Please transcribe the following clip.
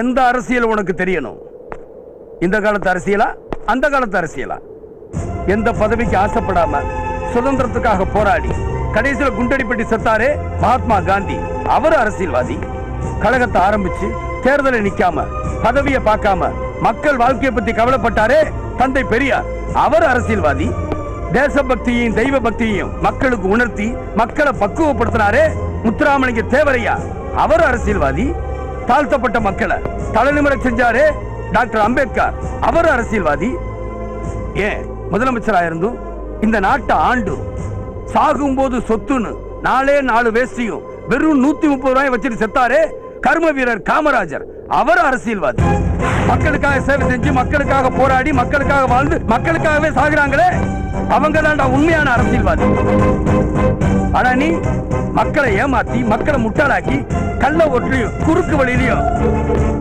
எந்த அரசியல் உனக்கு தெரியணும்? இந்த காலத்து அரசியலா, அந்த காலத்து அரசியலா? எந்த பதவிக்கு ஆசைப்படாம சுதந்திரத்துக்காக போராடி கடைசியில குண்டடிப்பட்டி செத்தாரே மகாத்மா காந்தி, அவர் அரசியல்வாதி. கழகத்தை ஆரம்பிச்சு தேர்தலை நிக்காம பதவியை பார்க்காம மக்கள் வாழ்க்கையை பத்தி கவலைப்பட்டாரே தந்தை பெரியார், அவர் அரசியல்வாதி. தேசபக்தியையும் தெய்வ பக்தியையும் மக்களுக்கு உணர்த்தி மக்களை பக்குவப்படுத்தினாரே முத்துராமலிங்க தேவரையா, அவர் அரசியல்வாதி. தாழ்த்தப்பட்ட மக்களை தலைநிமிர செஞ்சாரே டாக்டர் அம்பேத்கர், அவர் அரசியல்வாதி. ஏன் முதலமைச்சராக இருந்தும் இந்த நாட்டை ஆண்டு சாகும் போது சொத்துன்னு 4 வேஷ்டியும் வெறும் 130 ரூபாய் வச்சுட்டு செத்தாரே கர்ம வீரர் காமராஜர், அவர் அரசியல்வாதி. மக்களுக்காக சேவை செஞ்சு மக்களுக்காக போராடி மக்களுக்காக வாழ்ந்து மக்களுக்காகவே சாகுறாங்களே, அவங்க தான்டா உண்மையான அரசியல்வாதி. ஆனா நீ மக்களை ஏமாத்தி மக்களை முட்டாளாக்கி கள்ள ஓட்டுலயும் குறுக்கு வழியிலையும்